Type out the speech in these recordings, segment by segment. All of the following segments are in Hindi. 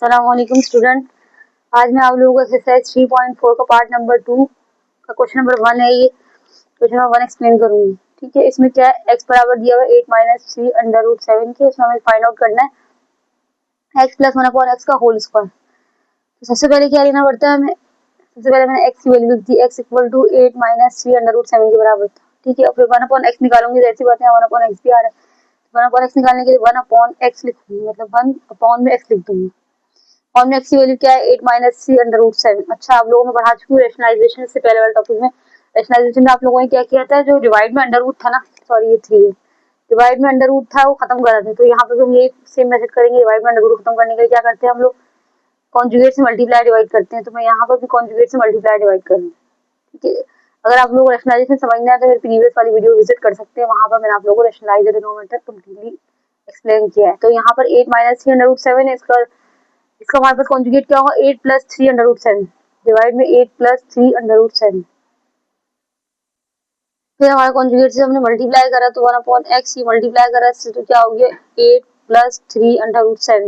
अस्सलाम वालेकुम स्टूडेंट। आज मैं आप लोगों को एक्सरसाइज 3.4 का पार्ट नंबर 2 का क्वेश्चन नंबर 1 है। ये क्वेश्चन नंबर 1 एक्सप्लेन करूंगी। ठीक है, इसमें क्या है, x बराबर दिया हुआ है 8 माइनस 3 अंडर रूट 7 के। इसमें हमें फाइंड आउट करना है x प्लस 1 अपॉन x का होल स्क्वायर। तो सबसे पहले क्या लेना पड़ता है हमें, सबसे पहले मैंने x की वैल्यू लिख दी, x equal to 8 minus 3 under root 7 के बराबर था। ठीक है, और फिर 1 अपॉन x निकालूंगी, ऐसी बात है 1 अपॉन x भी आ रहा है। 1 अपॉन x निकालने के लिए 1 अपॉन x लिखूंगी, मतलब 1 अपॉन में x लिख दूंगी। और नेक्स्ट की वैल्यू क्या है, 8 माइनस 3 अंडर रूट 7। अच्छा, आप लोगों में पढ़ा चुकी हूँ रेशनलाइजेशन से पहले वाले टॉपिक में। रेशनलाइजेशन में आप लोगों ने क्या किया था, जो डिवाइड में अंडर रूट था ना, सॉरी ये 3 है, डिवाइड में अंडर रूट था वो खत्म कर रहे थे। तो यहाँ पे हम ये सेम मेथड करेंगे, डिवाइड में अंडर रूट खत्म करने के लिए क्या करते हैं हम लोग, कॉन्जुगेट से मल्टीप्लाई डिवाइड करते हैं। तो मैं यहाँ पर भी कॉन्जुगेट से मल्टीप्लाई डिवाइड करूँगी। ठीक है, अगर आप लोग रेशनलाइजेशन समझना है तो मेरे प्रीवियस वाली वीडियो विजिट कर सकते हैं, वहां पर मैंने आप लोगों को रेशनलाइज डिनोमिनेटर कंप्लीटली एक्सप्लेन किया है। तो यहाँ पर 8 माइनस 3 अंडर रूट 7 है, इसका हमारे पास कॉन्जुगेट क्या होगा, 8 प्लस 3 अंडर रूट 7 डिवाइड में 8 प्लस 3 अंडर रूट 7। फिर हमारे कॉन्जुगेट से हमने मल्टीप्लाई करा तो 1 अपॉन एक्स, ये मल्टीप्लाई करा इससे तो क्या हो गया 8 प्लस 3 अंडर रूट 7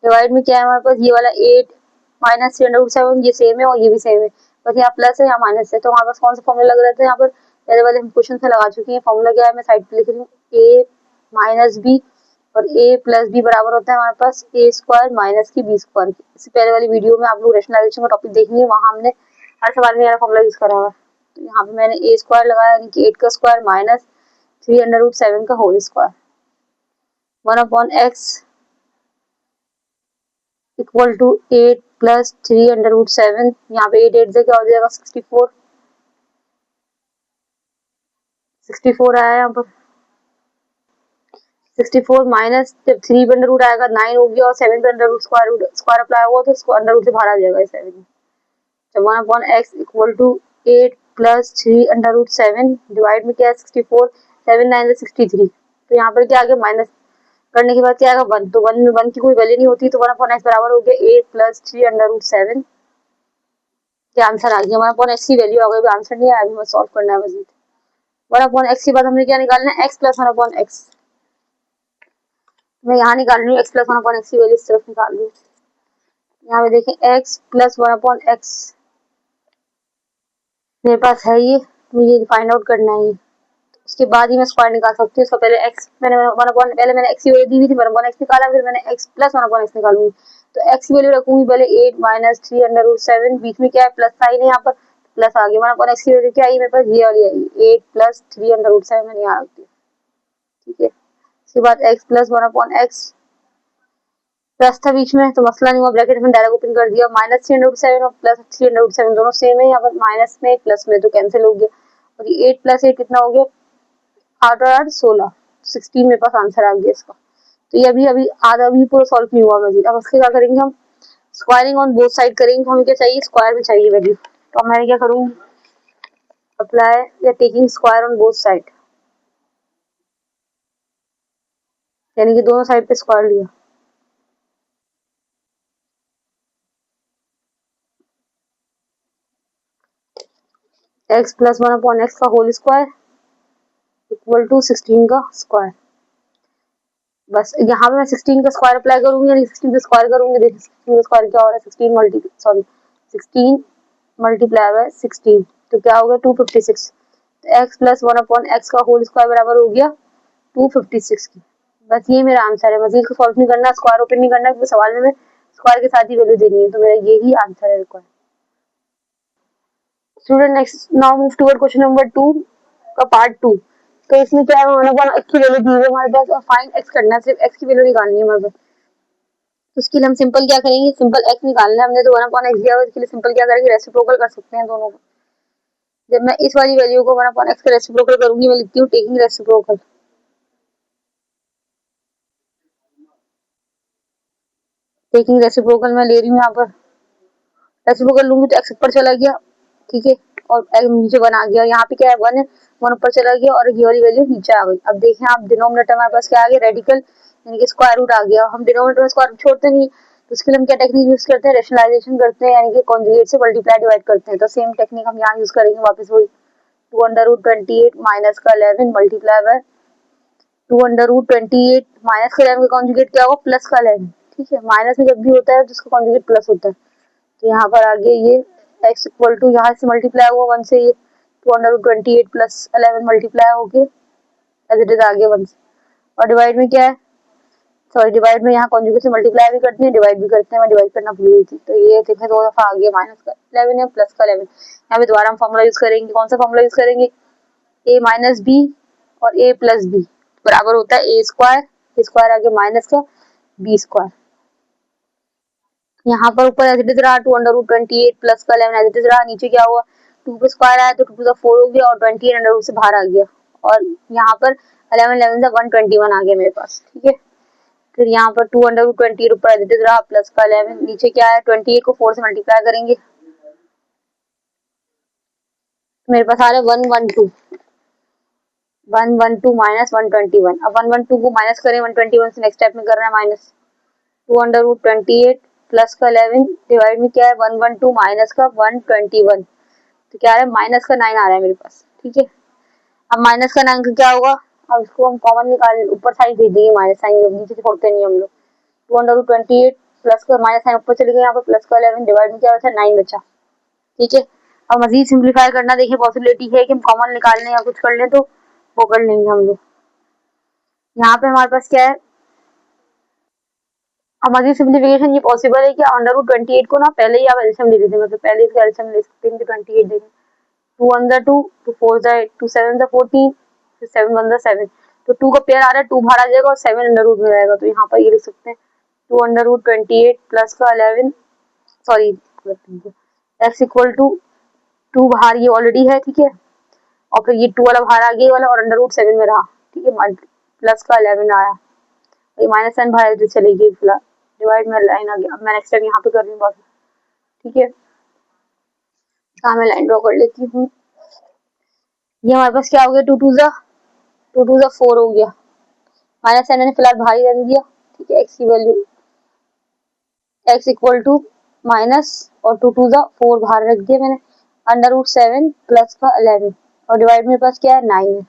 डिवाइड में क्या है हमारे पास, ये वाला 8 माइनस 3 अंडर रूट 7, ये सेम है और ये भी सेम है, बस यहाँ प्लस है यहाँ माइनस है। तो हमारे पास कौन सा फॉर्मूला लग रहा था, यहाँ पर पहले वाले हम क्वेश्चन से लगा चुके हैं। फॉर्मूला क्या है, मैं साइड पे लिख रही हूँ, a माइनस बी और a प्लस बी बराबर होता है हमारे पास a स्क्वायर माइनस की b स्क्वायर। इससे पहले वाली वीडियो में आप लोग रेशनलाइजेशन का टॉपिक देखेंगे, वहां हमने हर सवाल में फॉर्मूला यूज करा हुआ है। तो यहाँ पे मैंने a स्क्वायर लगाया, यानी कि 8 का स्क्वायर माइनस 3 अंडर रूट 7 का whole square. 1 upon X equal to 8 plus 3 under root 7, यहाँ पे 8 से क्या हो जाएगा 64 आया यहाँ पर 64 माइनस, जब 3 पे अंडर रूट आएगा 9 हो गया और 7 पे अंडर रूट स्क्वायर अप्लाई हुआ तो इसको अंडर रूट से बाहर आ जाएगा 7। जब 1 upon X equal to 8 plus 3 under root 7 divide में क्या है 64, 7 9 63। तो यहाँ पर क्या आ गया, माइनस करने के बाद क्या आएगा 1, तो 1 में 1 की कोई वैल्यू नहीं होती, तो 1 अपॉन एक्स बराबर हो गया 8 प्लस 3 अंडर रूट 7। क्या आंसर आ गया, 1 अपॉन एक्स की वैल्यू आ गई, आंसर नहीं आया, अभी हमें सॉल्व करना है मजीद। 1 अपॉन एक्स के बाद हमने क्या निकालना है, एक्स प्लस 1 अपॉन एक्स। मैं यहाँ निकाल रही हूँ एक्स प्लस 1 अपॉन एक्स की वैल्यू इस तरफ निकाल रही हूँ। यहाँ पे देखें एक्स प्लस 1 अपॉन एक्स मेरे पास है, ये मुझे फाइंड आउट करना है। उसके बाद ही मैं स्क्वायर निकाल सकती हूँ। उसका पहले एक्स मैंने 1 अपॉन, पहले मैंने एक्स की वैल्यू दी हुई थी, 1 अपॉन एक्स निकाला, फिर मैंने एक्स प्लस 1 अपॉन एक्स निकालूंगी। तो एक्स की वैल्यू रखूंगी पहले 8 माइनस 3 अंडर रूट 7, बीच में क्या है प्लस साइन है, यहाँ पर प्लस आ गया। 1 अपॉन एक्स की वैल्यू क्या आई मेरे पास, ये वाली आई 8 प्लस 3 अंडर रूट 7, मैंने यहाँ रख दिया। ठीक है, उसके बाद x plus 1 upon x, plus था बीच में तो मसला नहीं हुआ, ब्रैकेट में डायरेक्ट ओपन कर दिया, माइनस 3 अंडर रूट 7 और प्लस 3 अंडर रूट 7 दोनों सेम है, यहाँ पर माइनस में प्लस में तो कैंसिल हो गया। और ये 8 प्लस 8 कितना हो गया, 8 और 8 16, 16 मेरे पास आंसर आ गया इसका। तो ये अभी आधा भी पूरा सॉल्व नहीं हुआ मजीद। अब उसके क्या करेंगे हम, स्क्वायरिंग ऑन बोथ साइड करेंगे। हमें क्या चाहिए, स्क्वायर भी चाहिए वैल्यू। तो मैं क्या करूँगी, अप्लाई या taking square on both side, यानी कि दोनों साइड पे स्क्वायर लिया। एक्स प्लस 1 अपॉन एक्स का होल स्क्वायर इक्वल टू 16 का स्क्वायर। बस यहाँ पे मैं 16 का स्क्वायर अप्लाई करूंगी, यानी 16 का स्क्वायर करूंगी। देखिए 16 का स्क्वायर क्या हो रहा है, 16 मल्टीप्लाई बाय 16, तो क्या हो गया 256। तो एक्स प्लस 1 अपॉन एक्स का होल स्क्वायर बराबर हो गया 256 की। बस ये मेरा आंसर है, मजीद को सॉल्व नहीं करना, स्क्वायर ओपन नहीं करना, क्योंकि सवाल में स्क्वायर के साथ ही वैल्यू देनी है। तो मेरा यही आंसर है required. Student next now move toward question number 2 का पार्ट 2। तो इसमें क्या है, हमारे एक्स की वैल्यू दी है हमारे पास और फाइंड एक्स करना है, सिर्फ एक्स की वैल्यू निकालनी है हमारे पास। तो उसके लिए हम सिंपल क्या करेंगे, सिंपल एक्स निकालना है हमने, तो 1 अपॉन एक्स दिया है, इसके लिए सिंपल क्या करेंगे, रेसिप्रोकल कर सकते हैं दोनों को। जब मैं इस वाली वैल्यू को 1 अपॉन एक्स का रेसिप्रोकल करूंगी, मैं लिखती हूँ टेकिंग रेसिप्रोकल। टेकिंग रेसिप्रोकल मैं ले रही हूँ, यहाँ पर रेसिप्रोकल लूंगी तो एक्स ऊपर चला गया, ठीक है, और नीचे 1 आ गया। यहाँ पे क्या है 1 है, 1 ऊपर चला गया और ये वाली वैल्यू नीचे आ गई। अब देखें आप, डिनोमिनेटर हमारे पास क्या आ गया, रेडिकल, यानी कि स्क्वायर रूट आ गया। हम डिनोमिनेटर में स्क्वायर रूट छोड़ते नहीं, तो उसके लिए हम क्या टेक्निक यूज करते हैं, रेशनलाइजेशन करते हैं, यानी कि कॉन्जुगेट से मल्टीप्लाई डिवाइड करते हैं। तो सेम टेक्निक हम यहाँ यूज करेंगे वापस, वही 2 अंडर रूट 28 माइनस का 11 multiply by 2 under root 28 minus का 11 का कॉन्जुगेट क्या होगा, प्लस का 11। ठीक है, माइनस में जब भी होता है तो उसका कॉन्जुगेट प्लस होता है। तो यहाँ पर आगे ये x इक्वल टू यहाँ से मल्टीप्लाई हुआ 1 से, ये 228 प्लस 11 मल्टीप्लाई होके एज इट इज आगे 1 से, और डिवाइड में क्या है, सॉरी डिवाइड में यहाँ कॉन्जुगेट से मल्टीप्लाई भी करते हैं डिवाइड भी करते हैं, मैं डिवाइड करना भूल गई थी। तो ये देखें 2 दफा आ गया माइनस का 11 है प्लस का 11। यहाँ पे दोबारा हम फॉर्मूला यूज करेंगे, कौन सा फॉर्मूला यूज करेंगे, a माइनस बी और a प्लस बी बराबर होता है a स्क्वायर आगे माइनस का b स्क्वायर। यहाँ पर ऊपर एज इट इज रहा 2/28 प्लस का 11 एज इट इज रहा, नीचे क्या हुआ 2 पे स्क्वायर आया तो 2 टू 4 हो गया और 28 अंडर रूट से बाहर आ गया, और यहाँ पर 11 11 से 121 आ गया मेरे पास, ठीक है। फिर यहाँ पर 2/28 ऊपर एज इट इज रहा प्लस का 11, नीचे क्या है 28 को 4 से मल्टीप्लाई करेंगे, मेरे पास आ रहा है 112 माइनस 121। अब 112 को माइनस करें 121 से, नेक्स्ट स्टेप में करना है माइनस 2/28 प्लस का 11 डिवाइड में क्या है 112 माइनस का 121, तो क्या आ रहा है माइनस का 9 आ रहा है मेरे पास, ठीक है। अब माइनस का 9 का क्या होगा, अब इसको हम कॉमन निकाल ऊपर साइड भेज देंगे, माइनस साइन नीचे से छोड़ते नहीं हम लोग। 2/28 प्लस का माइनस साइन ऊपर चले गए, यहाँ पर प्लस का 11 डिवाइड में क्या बचा 9 बचा, ठीक है। अब मजीद सिंप्लीफाई करना, देखिए पॉसिबिलिटी है कि हम कॉमन निकाल लें या कुछ कर लें, तो वो कर लेंगे हम लोग। यहाँ पे हमारे पास क्या है, अब मजीद सिंप्लीफिकेशन ये पॉसिबल है कि √28 को ना पहले ही आप एलसीएम ले लेते हैं, मतलब पहले इसका एलसीएम ले सकते हैं कि 28 देंगे, 2 1 2 2 4 8 2 7 14 फिर 7 1 7, तो 2 का पेयर आ रहा है 2 बाहर आ जाएगा और 7 अंडर रूट में रहेगा, तो यहाँ पर ये लिख सकते हैं 2/28 प्लस का 11 सॉरी x इक्वल टू 2 बाहर ये ऑलरेडी है, ठीक है, और फिर ये 2 वाला बाहर आ गया वाला और √7 में रहा, ठीक है, प्लस का 11 आया, ये माइनस साइन बाहर जो चलेगी फिलहाल डिवाइड में लाइन आ गया। अब मैं नेक्स्ट टाइम यहाँ पे कर रही हूँ, ठीक है, यहाँ मैं लाइन ड्रॉ कर लेती हूँ। ये हमारे पास क्या हो गया 2 2 जा 4 हो गया, माइनस साइन मैंने फिलहाल बाहर ही रख दिया, ठीक है, x की value x equal to minus और 2 2 जा 4 बाहर रख दिया मैंने, √7 प्लस का 11 और डिवाइड मेरे पास क्या है 9 है,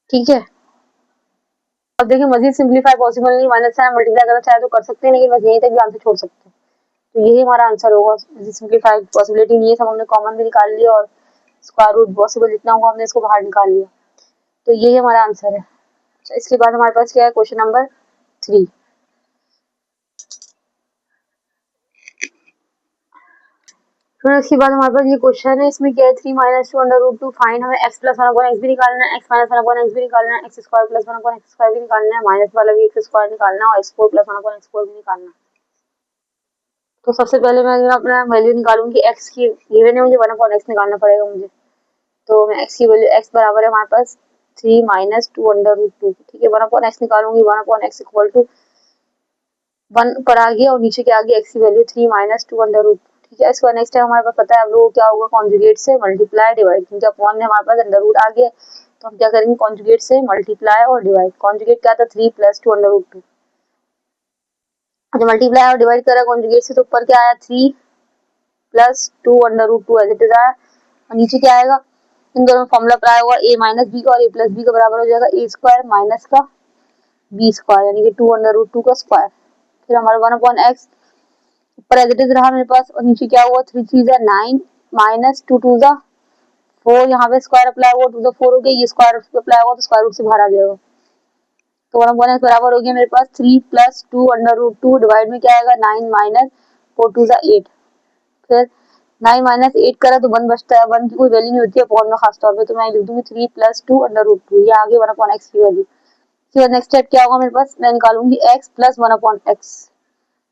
ठीक है। अब देखिए मजीद सिंप्लीफाई पॉसिबल नहीं, माइनस साइन मल्टीप्लाई करना चाहे तो कर सकते हैं, लेकिन बस यहीं तक भी आंसर छोड़ सकते हैं, तो यही हमारा आंसर होगा। सिंप्लीफाई पॉसिबिलिटी नहीं है, सब हमने कॉमन भी निकाल लिया और स्क्वायर रूट पॉसिबल जितना होगा हमने इसको बाहर निकाल लिया, तो यही हमारा आंसर है। अच्छा, इसके बाद हमारे पास क्या है क्वेश्चन नंबर 3। फिर उसके बाद हमारे पास ये क्वेश्चन है, इसमें क्या है 3 माइनस 2/√2 फाइन, हमें x प्लस 1/x भी निकालना है, x माइनस 1/x भी निकालना है, x square plus 1/x square भी निकालना है, माइनस वाला भी x स्क्वायर निकालना है और x4 प्लस 1/x4 भी निकालना है। तो सबसे पहले मैं अपना वैल्यू निकालूंगी x की, गिवन है मुझे 1/x निकालना पड़ेगा मुझे, तो मैं x की वैल्यू x बराबर है हमारे पास 3 माइनस 2/√2, ठीक है, 1/x निकालूंगी, 1/x इक्वल टू 1 पर आ गया और नीचे क्या आ गया x की वैल्यू 3 माइनस 2/√2, ठीक है। इसका नेक्स्ट टाइम हमारे पास पता है आप लोगों को क्या होगा, कॉन्जुगेट से मल्टीप्लाई डिवाइड, क्योंकि अपॉन में हमारे पास अंडर रूट आ गया, तो हम क्या करेंगे कॉन्जुगेट से मल्टीप्लाई और डिवाइड। कॉन्जुगेट क्या था 3 प्लस 2/√2, जब मल्टीप्लाई और डिवाइड करा कॉन्जुगेट से तो ऊपर क्या आया 3 प्लस 2/√2 एज इट इज आया, और नीचे क्या आएगा इन दोनों फॉर्मूला पर आया हुआ a माइनस बी का और a प्लस बी का बराबर हो जाएगा a स्क्वायर माइनस का b स्क्वायर, यानी कि 2/√2 का स्क्वायर। फिर हमारा 1/x ऊपर एज इट इज रहा मेरे पास, और नीचे क्या हुआ 3 3 जा 9 माइनस 2 2 जा 4, यहाँ पे स्क्वायर अप्लाई हुआ 2 जा 4 हो गया, ये स्क्वायर अप्लाई हुआ तो स्क्वायर रूट से बाहर आ जाएगा, तो 1/x बराबर हो गया मेरे पास 3 प्लस 2/√2 डिवाइड में क्या आएगा 9 माइनस 4 2 जा 8, फिर 9 माइनस 8 करा तो 1 बचता है, 1 की कोई वैल्यू नहीं होती है अपॉन में खास तौर पे, तो मैं लिख दूंगी 3 प्लस 2/√2, ये आगे 1/x की वैल्यू। फिर नेक्स्ट स्टेप क्या होगा मेरे पास, मैं निकालूंगी x प्लस 1/x,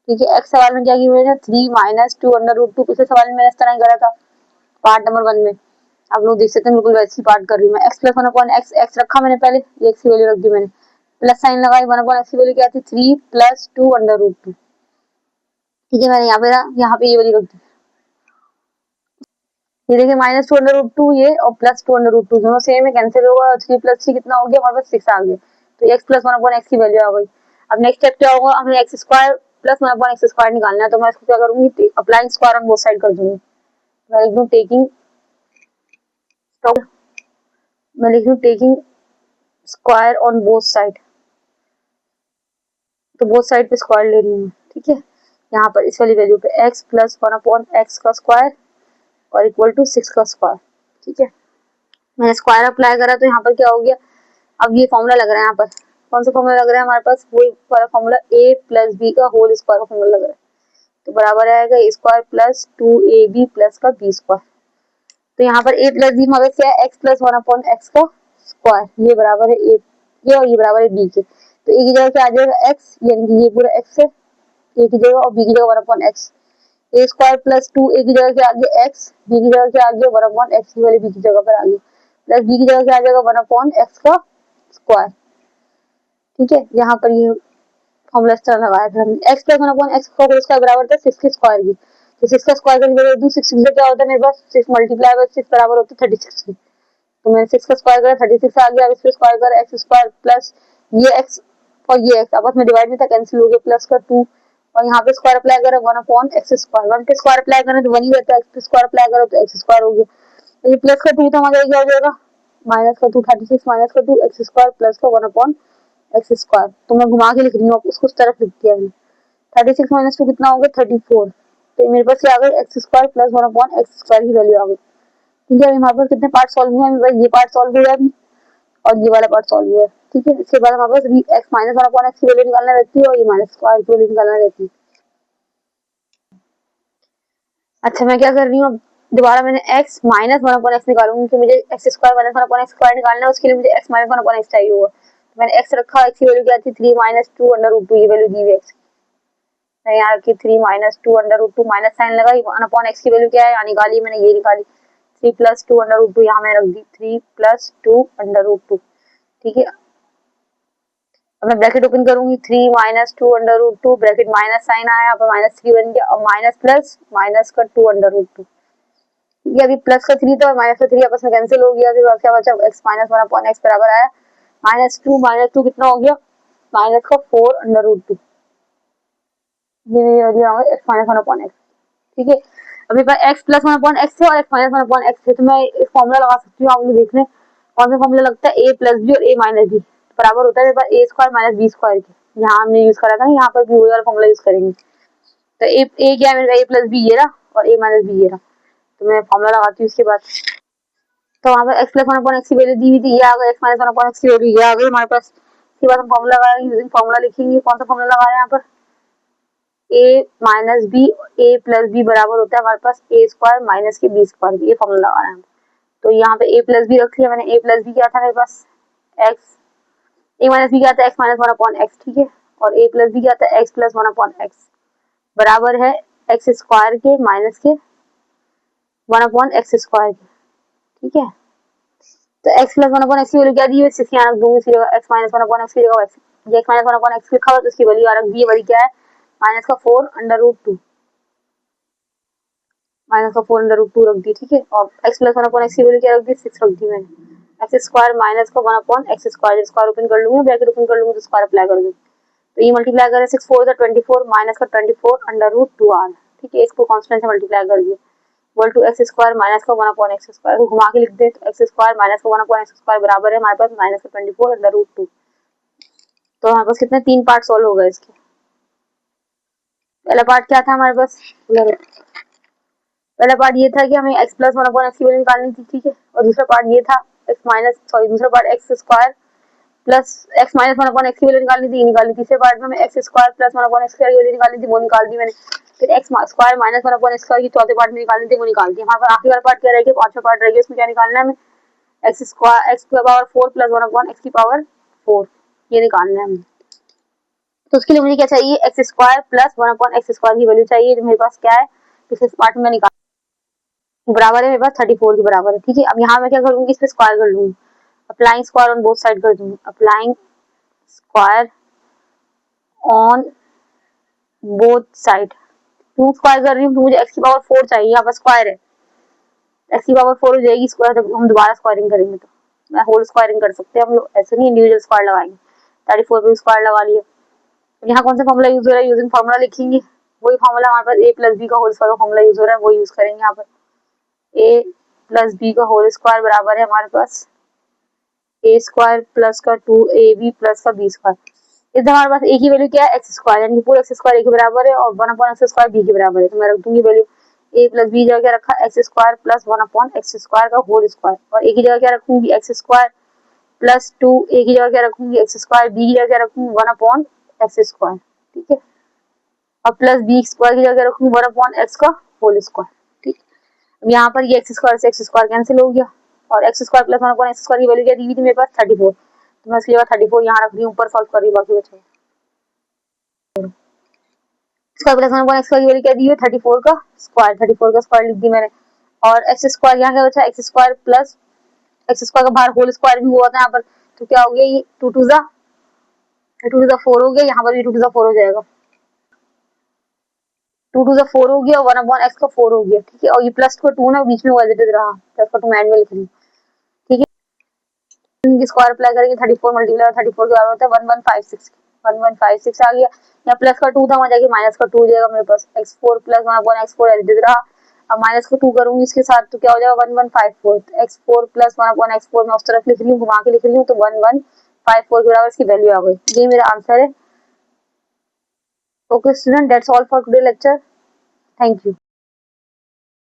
ठीक है। x सवाल में क्या की हुई है 3 माइनस 2/√2, पिछले सवाल में मैंने इस तरह ही करा था पार्ट नंबर 1 में, आप लोग देख सकते हैं बिल्कुल वैसी पार्ट कर रही हूँ मैं। x प्लस 1/x, x रखा मैंने पहले, ये x की वैल्यू रख दी मैंने, प्लस साइन लगाई 1/x की वैल्यू क्या थी 3 प्लस 2/√2, ठीक है, मैंने यहाँ पे ये वैल्यू रख दी, ये देखिए माइनस 2/√2 ये और प्लस 2/√2 दोनों सेम है, कैंसिल होगा, 3 प्लस 3 कितना हो गया हमारे पास 6 आ गया, तो x प्लस 1/x की वैल्यू आ गई। अब नेक्स्ट स्टेप क्या होगा, हमें x square plus 1/x square निकालना है, तो मैं इसको क्या करूंगी applying square on both side कर दूंगी, मैं लिख दूं टेकिंग मैं लिख दूं taking square on both side, तो बोथ साइड पे स्क्वायर ले रही हूँ, ठीक है। यहाँ पर इस वाली वैल्यू पे x प्लस 1/x का स्क्वायर और इक्वल टू 6 का स्क्वायर, ठीक है। मैंने स्क्वायर अप्लाई करा तो यहाँ पर क्या हो गया, अब ये फॉर्मूला लग रहा है यहाँ पर, कौन सा फॉर्मूला लग रहा है हमारे पास, वही वाला फॉर्मूला a प्लस बी का होल स्क्वायर का फॉर्मूला लग रहा है। तो बराबर आएगा a square plus 2ab plus का b स्क्वायर। तो यहाँ पर a प्लस बी हमारे क्या है, x प्लस 1/x का स्क्वायर, ये बराबर है a, ये और ये बराबर है b के। तो a की जगह क्या आ जाएगा x, यानी कि ये पूरा x है a की जगह, और b की जगह 1/x। a square plus 2a की जगह क्या आ गया x, b की जगह क्या आ गया 1/x, वाली b की जगह पर आ गया, प्लस b की जगह क्या आ जाएगा 1/x का स्क्वायर, ठीक है। यहाँ पर ये फॉर्मूला इस तरह लगाया था हमने, x प्लस 1/x का होल स्क्वायर बराबर था 6 के स्क्वायर की। तो 6 का स्क्वायर करके दे दूं, 6 से क्या होता है मेरे पास, 6 मल्टीप्लाई बाय 6 बराबर होता है 36 की। तो मैंने 6 का स्क्वायर करा 36 आ गया, अब इसके स्क्वायर करा x स्क्वायर प्लस ये x और ये x आपस में डिवाइड में था, कैंसिल हो गया, प्लस का 2 और यहाँ पे स्क्वायर अप्लाई करा 1/x स्क्वायर, 1 पे स्क्वायर अप्लाई करें तो 1 ही रहता है, x पे स्क्वायर अप्लाई करो तो x स्क्वायर हो गया। तो ये प्लस का 2 था हमारा, क्या हो जाएगा माइनस का 2, 36 माइनस का 2 x स्क्वायर प्लस का 1/x स्क्वायर। तो मैं घुमा के लिख रही हूँ, उसको उस तरफ लिख दिया मैंने। 36 माइनस 2 कितना हो गया 34। तो मेरे पास क्या आ गया x square plus 1/x square की वैल्यू आ गई, ठीक है। अभी हमारे पास कितने पार्ट सॉल्व हुए हैं, मेरे पास ये पार्ट सॉल्व हुआ अभी और ये वाला पार्ट सॉल्व हुआ है, ठीक है। इसके बाद हमारे पास x माइनस 1/x की वैल्यू निकालना रहती है और ये माइनस स्क्वायर की वैल्यू निकालना रहती है। अच्छा मैं क्या कर रही हूँ, दोबारा मैंने x माइनस 1/x निकालूंगी कि मुझे x square minus 1/x square निकालना है, उसके लिए मुझे x माइनस 1/x चाहिए होगा। तो मैंने x रखा, x की वैल्यू क्या थी 3 माइनस 2 अंडर रूट 2, ये वैल्यू दी हुई x। मैं यहाँ रखी 3 minus 2 under root 2, minus sign लगा, 1/x की वैल्यू क्या है यहाँ निकाली मैंने, ये निकाली 3 प्लस 2 अंडर रूट 2, यहाँ मैंने रख दी 3 प्लस 2 अंडर रूट 2, ठीक है। अब मैं ब्रैकेट ओपन करूंगी, 3 minus 2 under root 2, bracket minus sign आया, यहाँ पर माइनस 3 बन गया, और माइनस प्लस माइनस का 2 अंडर रूट 2, ये अभी प्लस का 3 था और माइनस का 3 आपस में कैंसिल हो गया, फिर क्या बचा x माइनस 1/x बराबर आया माइनस 2 कितना हो गया, माइनस का 4 अंडर रूट 2, ये मेरी वैल्यू आ गई x माइनस 1/x, ठीक है। अभी पर x प्लस 1/x है और x माइनस 1/x है, तो मैं एक फॉर्मूला लगा सकती हूँ, आप लोग देख लें कौन सा फॉर्मूला लगता है, a प्लस बी और a माइनस बी बराबर होता है मेरे पास a square minus B square के। यहाँ हमने यूज करा था, यहाँ पर भी वही वाला फॉर्मूला यूज करेंगे। तो a क्या है मेरे a प्लस बी ये रहा और a माइनस बी ये रहा, तो मैं फॉर्मूला लगाती हूँ इसके बाद। तो वहाँ पर x प्लस 1/x की वैल्यू दी हुई थी, ये आ गई, x माइनस 1/x की वैल्यू ये आ गई हमारे पास। इसके बाद हम फॉर्मूला लगाएंगे, यूजिंग फॉर्मूला लिखेंगे, कौन सा फॉर्मूला लगा रहे हैं यहाँ पर, a minus B a plus B बराबर होता है हमारे पास a स्क्वायर माइनस के b स्क्वायर, ये फॉर्मूला लगा रहे हैं हम। तो यहाँ पे a प्लस बी रख लिया मैंने, a प्लस बी क्या था मेरे पास x, a माइनस बी क्या था x माइनस 1/x, ठीक है, और a प्लस बी क्या था x प्लस 1/x बराबर है x स्क्वायर के माइनस के 1/x स्क्वायर के, ठीक है। तो x प्लस 1/x की वैल्यू क्या दी है, 6 यहाँ रख दूंगी, इसी जगह x माइनस 1/x की जगह x माइनस 1/x लिखा हुआ तो उसकी वैल्यू यहाँ रख दी है, वही क्या है माइनस का 4 अंडर रूट 2, माइनस का 4 अंडर रूट 2 रख दी, ठीक है। और x प्लस 1/x की वैल्यू क्या रख दी, 6 रख दी मैंने, x स्क्वायर माइनस का 1/x स्क्वायर, स्क्वायर ओपन कर लूंगी, ब्रैकेट ओपन कर लूंगी तो स्क्वायर अप्लाई कर दूंगी, तो ये मल्टीप्लाई करें 6 4 जा 24 माइनस का 24 अंडर रूट 2 आर, ठीक है। इसको कांस्टेंट से मल्टीप्लाई कर दिया, equal to X square minus का 1/x स्क्वायर को घुमा के लिख दे तो एक्स स्क्वायर माइनस का 1/x स्क्वायर बराबर है हमारे पास माइनस का 24 अंडर रूट 2। तो हमारे पास कितने 3 पार्ट सॉल्व हो गए इसके। पहला पार्ट क्या था हमारे पास, पहला पार्ट ये था कि हमें x प्लस 1/x की वैल्यू निकालनी थी, ठीक है। और दूसरा पार्ट ये था दूसरा part x square plus x minus 1/x की वैल्यू निकालनी थी, निकाली। तीसरे पार्ट में हमें एक्स स्क्वायर प्लस 1/x की वैल्यू निकालनी थी, वो निकाल दी मैंने। फिर एक्स स्क्वायर माइनस 1/x की चौथे पार्ट में निकालनी थी, वो निकाल दी। हमारे पास आखिरी वाला पार्ट क्या रह गया, पांचवा पार्ट रह गया, उसमें क्या निकालना है हमें, एक्स स्क्वायर एक्स की पावर 4 प्लस 1/x की पावर 4, ये निकालना है हमें। तो उसके लिए मुझे क्या चाहिए, x square plus 1/x square की वैल्यू चाहिए, जो मेरे पास क्या है पिछले पार्ट में निकाल बराबर है मेरे पास 34 के बराबर है, ठीक है। अब यहाँ मैं क्या करूंगी, इस पे स्क्वायर कर लूंगी, applying square on both side कर दूंगी, applying square on both side. क्यों स्क्वायर कर रही हूँ, मुझे एक्स की पावर 4 चाहिए, यहाँ पर स्क्वायर है, एक्स की पावर 4 हो जाएगी स्क्वायर, जब हम दोबारा स्क्वायरिंग करेंगे तो मैं होल स्क्वायरिंग कर सकते हैं हम लोग, ऐसे नहीं इंडिविजुअल स्क्वायर लगाएंगे। 34 पे स्क्वायर लगा लिया। यहाँ कौन सा फॉर्मूला यूज हो रहा है, यूजिंग फॉर्मूला लिखेंगे, वही फॉर्मूला हमारे पास a प्लस बी का होल स्क्वायर का फॉर्मूला यूज हो रहा है, वो यूज करेंगे। यहाँ पर a प्लस बी का होल स्क्वायर बराबर है हमारे पास a स्क्वायर प्लस का 2ab प्लस का b स्क्वायर। इस हमारे पास ए की वैल्यू क्या है, एक्स स्क्वायर, यानी पूरा एक्स स्क्वायर ए के बराबर है और 1/x² बी के बराबर है। तो मैं रख दूंगी वैल्यू ए प्लस बी जगह क्या रखा, एक्स स्क्वायर प्लस 1/x² का होल स्क्वायर, और ए की जगह क्या रखूंगी, एक्स स्क्वायर प्लस 2, ए की जगह क्या रखूंगी, एक्स स्क्वायर, बी की जगह क्या रखूंगी, 1/x²। ठीक है, और प्लस बी स्क्वायर की जगह रखूंगी 1/x का होल स्क्वायर। ठीक, अब यहाँ पर ये एक्स स्क्वायर से एक्स स्क्वायर कैंसिल हो गया, और एक्स स्क्वायर प्लस 1/x² की वैल्यू क्या दी हुई थी मेरे पास, 34। तो मैं इसलिए 34 यहाँ रख रही हूँ, ऊपर सॉल्व कर रही हूँ, बाकी बचा स्क्वायर प्लस 1/x² की वैल्यू क्या दी है, 34 का स्क्वायर, 34 का स्क्वायर लिख दी मैंने। और एक्स स्क्वायर यहाँ क्या बचा, x square plus x square का बाहर होल स्क्वायर भी हुआ था यहाँ पर, तो क्या हो गया, ये 2 टू ज़ा 4 हो गया, यहाँ पर भी 2 टू ज़ा 4 हो जाएगा, 2 टू ज़ा 4 हो गया, 1/x का 4 हो गया। ठीक है, और ये प्लस का 2 ना बीच में एज इट इज रहा, प्लस का 2 एंड में लिख रही हूँ। ठीक है, स्क्वायर अप्लाई करेंगे, 34 मल्टीप्लाई 34 के बराबर होता है 1156, 1156 आ गया। यहाँ प्लस का 2 था, वहां जाके माइनस का 2 हो जाएगा मेरे पास, x4 plus 1/x4 as it is रहा। अब माइनस को 2 करूंगी इसके साथ, तो क्या हो जाएगा 1154, x4 प्लस 1/x4 मैं उस तरफ लिख रही हूँ, घुमा के लिख रही हूँ, तो 1154 के बराबर इसकी वैल्यू आ गई। ये मेरा आंसर है। Okay student, that's all for today lecture, thank you.